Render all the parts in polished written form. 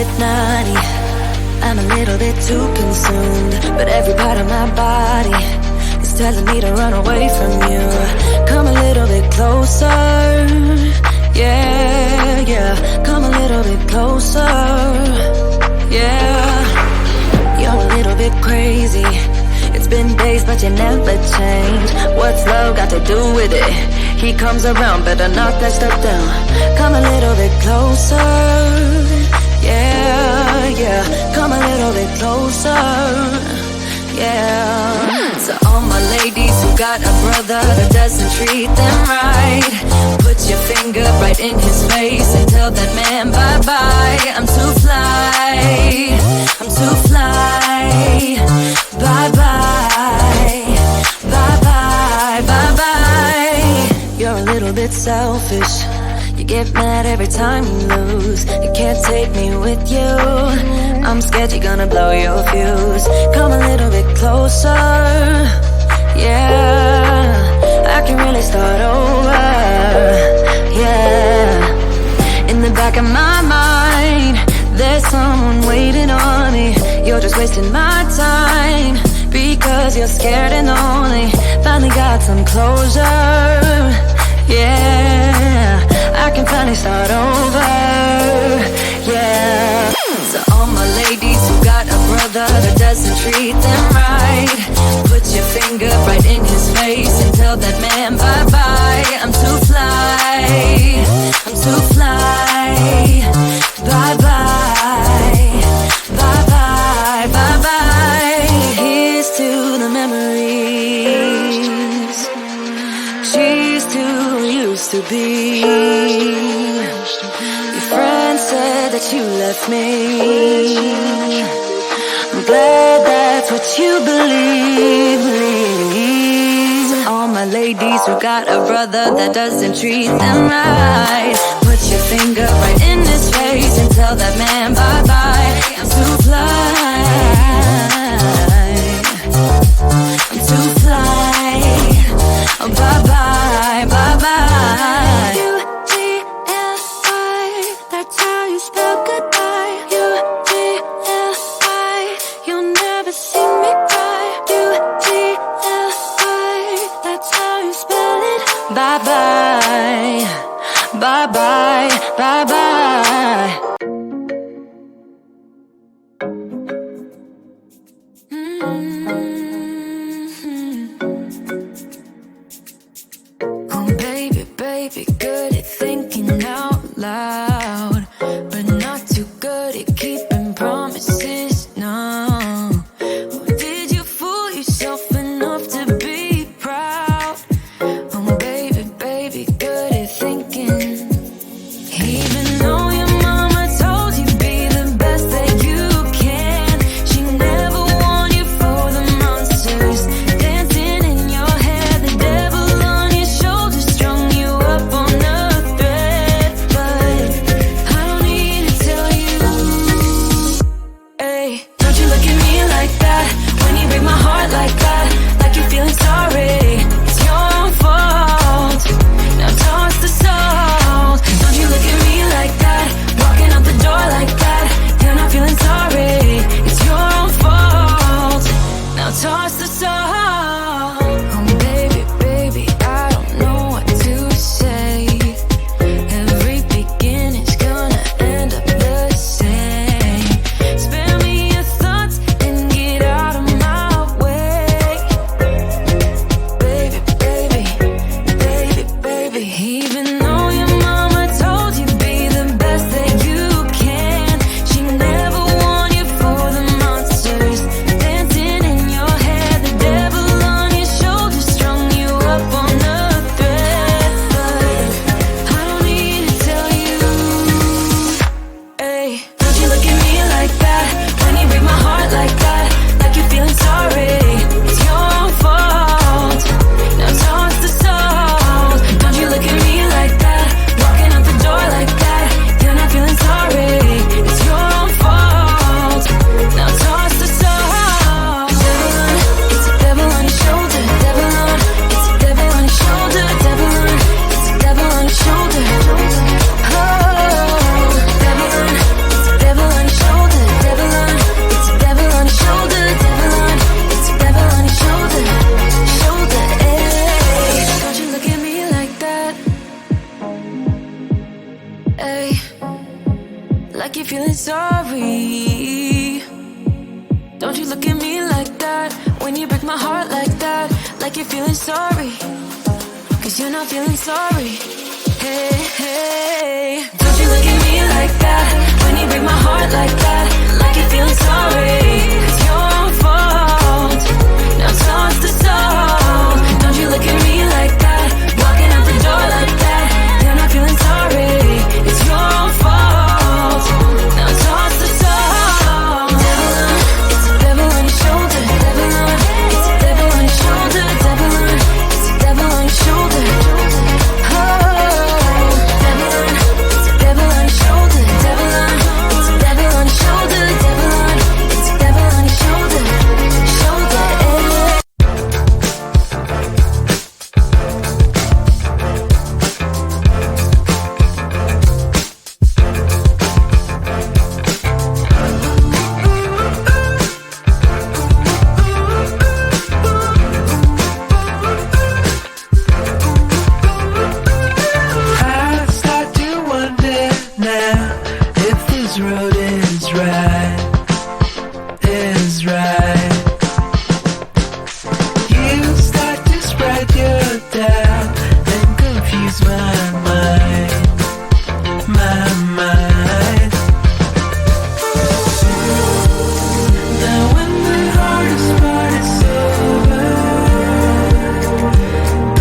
bit naughty, I'm a little bit too consumed, but every part of my body is telling me to run away from you. Come a little bit closer, yeah, yeah. Come a little bit closer, yeah. You're a little bit crazy. It's been days but you never change. What's love got to do with it? He comes around, better knock that stuff down. Come a little bit closer, yeah, yeah. Come a little bit closer, yeah. So all my ladies who got a brother that doesn't treat them right, put your finger right in his face and tell that man bye-bye. I'm too fly, I'm too fly. Bye-bye, bye-bye, bye-bye. You're a little bit selfish. You get mad every time you lose. You can't take me with you. I'm scared you're gonna blow your fuse. Come a little bit closer, yeah. I can really start over, yeah. In the back of my mind, there's someone waiting on me. You're just wasting my time because you're scared and lonely. Finally got some closure, yeah. I can finally start over, yeah. So all my ladies who got a brother that doesn't treat them right, put your finger right in his face and tell that man bye-bye. I'm too fly, I'm too fly. Bye-bye, bye-bye, bye-bye. Here's to the memories. Cheers to who used to be. Your friend said that you left me. I'm glad that's what you believe. All my ladies who got a brother that doesn't treat them right, put your finger right in his face and tell that man bye-bye. I'm too fly, I'm too fly. Oh, bye-bye, bye-bye. U-T-L-I, that's how you spell goodbye. U-T-L-I, you'll never see me cry. U-T-L-I, that's how you spell it. Bye-bye, bye-bye, bye-bye. Oh baby, baby, good at thinking out loud, but not too good at keeping promises, no. Oh, did you fool yourself enough to be proud? Oh baby, baby, good at thinking. Even though your mama told you be the best that you can, she never warned you for the monsters dancing in your head. The devil on your shoulder strung you up on a thread. Ay, like you're feeling sorry. Don't you look at me like that when you break my heart like that. Like you're feeling sorry, 'cause you're not feeling sorry. Hey, hey, don't you look at me like that when you break my heart like that. Like you're feeling sorry, it's your fault. Now toss the salt. Don't you look at me like that, walking out the door like that. You're not feeling sorry, it's your fault. Now toss the salt. Devil on, it's a devil on your shoulder. Devil on, it's a devil on your shoulder. Devil on, it's a devil on your shoulder. Oh, devil on, it's a devil on your shoulder. Devil on, it's a devil on your shoulder. Devil on, it's a devil on your shoulder. Shoulder, eh. I start to wonder now if this road is right, is right. You start to spread your doubt and confuse my mind, my mind. Now when the hardest part is over,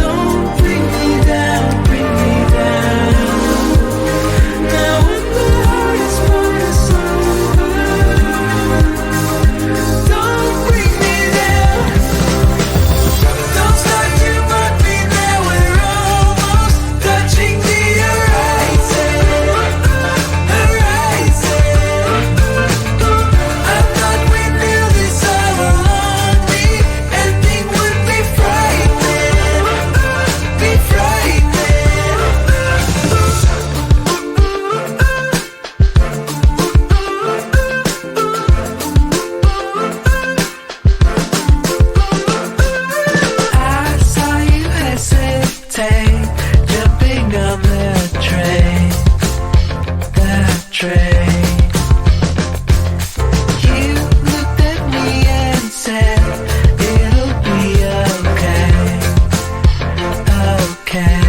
don't bring me down, bring me down. Now when the hardest part is over, don't bring me down. Don't start to mock me now, we're almost touching the horizon, horizon. I thought we knew this all along, the ending would be frightening, be frightening. I saw you hesitate, jumping on the train, the train. You looked at me and said, it'll be okay, okay.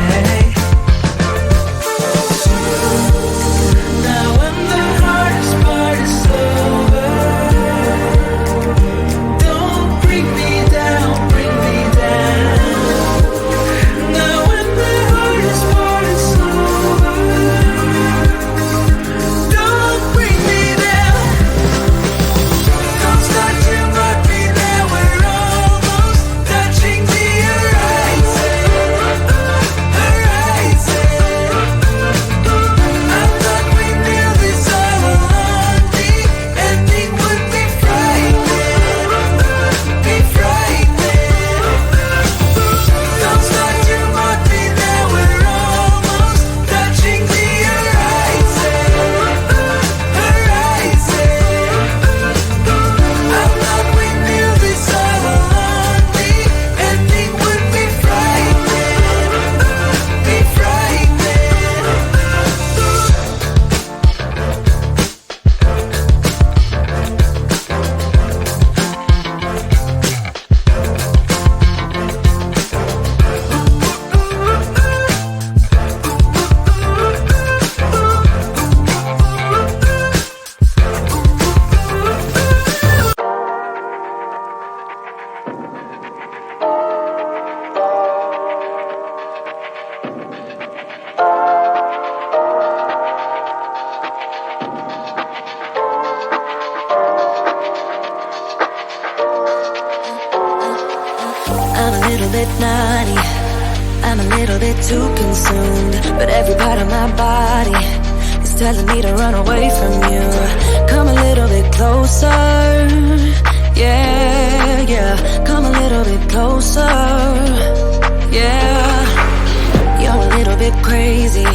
Now when the hardest part is over, don't bring me down, bring me down. Now when the hardest part is over, don't bring me down. Don't start to mock me now, we're almost touching the horizon, horizon. I thought we knew this all along, the ending would be frightening, be frightening. Don't start to mock me now, we're almost touching the horizon, horizon. I thought we knew this all along, the ending would be frightening, be frightening. I'm a little bit naughty, I'm a little bit too consumed, but every part of my body is telling me to run away from you. Come a little bit closer, yeah, yeah. Come a little bit closer, yeah. You're a little bit crazy,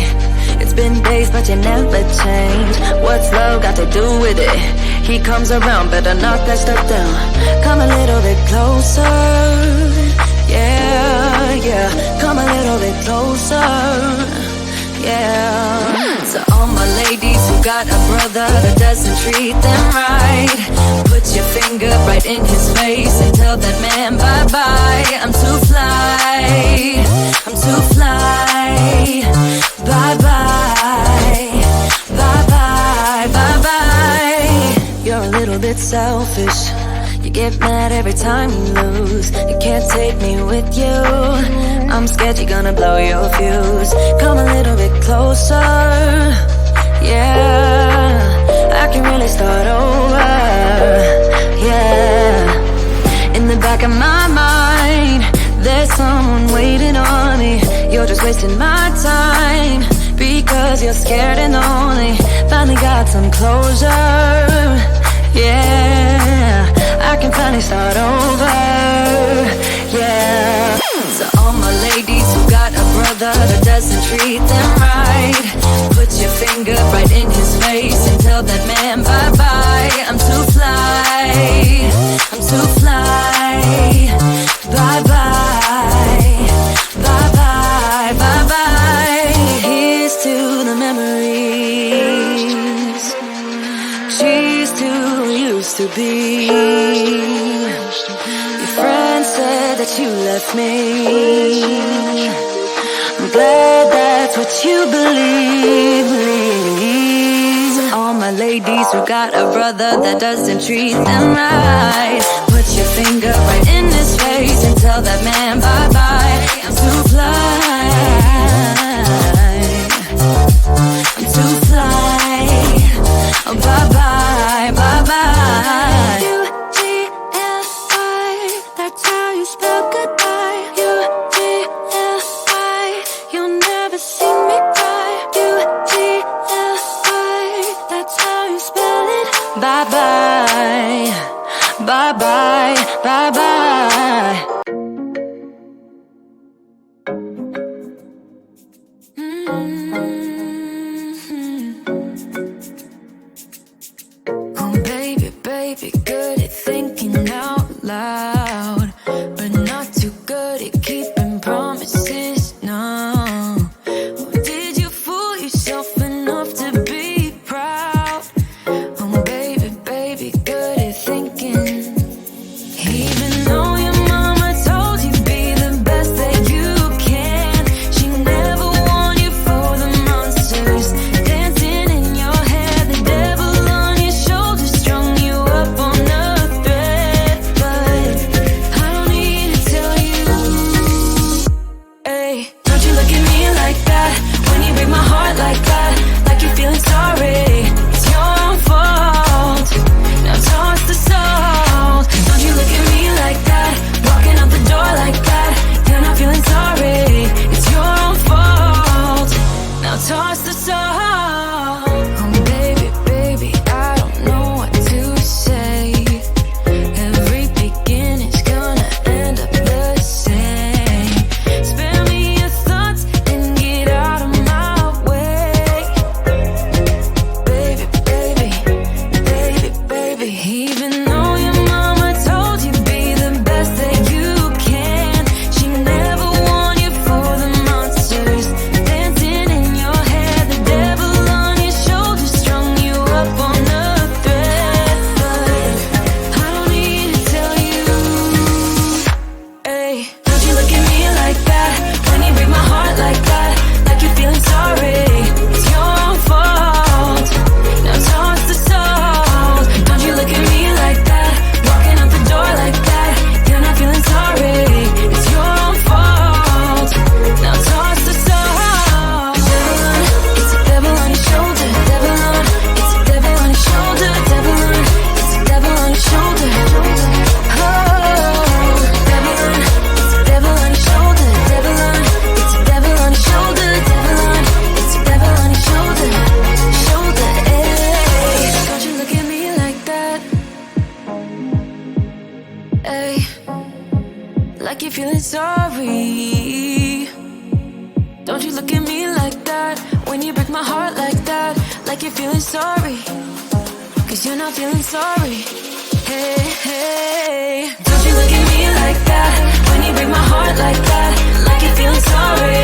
it's been days but you never change. What's love got to do with it? He comes around, better knock that stuff down. Come a little bit closer, yeah, yeah. Come a little bit closer, yeah. So all my got a brother that doesn't treat them right. Put your finger right in his face and tell that man bye-bye. I'm too fly, I'm too fly. Bye-bye, bye-bye, bye-bye. You're a little bit selfish. You get mad every time you lose. You can't take me with you. I'm scared you're gonna blow your fuse. Come a little bit closer. Yeah, I can really start over. Yeah, in the back of my mind, there's someone waiting on me. You're just wasting my time because you're scared and lonely. Finally got some closure. Yeah, I can finally start over. Yeah. So all my ladies who got a brother that doesn't treat them right, put your finger right in his face and tell that man bye-bye. I'm too fly, I'm too fly. Bye-bye, bye-bye, bye-bye. Here's to the memories. Cheers to who used to be. Your friend said that you left me. I'm glad that's what you believe. All my ladies who got a brother that doesn't treat them right, put your finger right in his face and tell that man bye-bye. I'm too fly, I'm too fly. Oh, bye-bye, bye-bye. U-G-L-I, that's how you spell goodbye. U-G-L-I, you'll never see me cry. U-G-L-I, that's how you spell it. Bye-bye, bye-bye, bye-bye. Oh baby, baby, good at thinking out loud, but not too good at keeping promises, no. Oh, did you fool yourself enough to be proud? Oh baby, baby, good at thinking. Even though your mama told you be the best that you can, she never warned you for the monsters dancing in your head, the devil on your shoulder strung you up on a thread. But I don't need to tell you, hey, don't you look at me like that when you break my heart like that, like you're feeling sorry. It's your own fault. Now toss the salt. Don't you look at me like that, walking out the door like that. You're not feeling sorry. It's your own fault. Now toss the salt. Oh baby, baby, I don't know what to say. Every beginning's gonna end up the same. Spare me your thoughts and get out of my way. Baby, baby, baby, baby. Even though your mama told you be the best that you can, she never warned you for the monsters dancing in your head, the devil on your shoulder strung you up on a thread. But I don't need to tell you, hey, don't you look at me like that when you break my heart like that, like you're feeling sorry. It's your own fault. Now toss the salt. Don't you look at me like that, walking out the door like that. You're not feeling sorry. It's your own fault. Now toss the salt. It's a devil on your shoulder. Devil on, it's a devil on your shoulder. Devil on, it's a devil on your shoulder. Oh, devil on, it's a devil on your shoulder. Devil on, it's a devil on your shoulder. Devil on, it's a devil on your shoulder. Shoulder, hey. Don't you look at me like that, hey, like you're feeling sorry. Don't you look at me like that when you break my heart like that, like you're feeling sorry. Cause you're not feeling sorry. Hey, hey. Don't you look at me like that when you break my heart like that, like you're feeling sorry.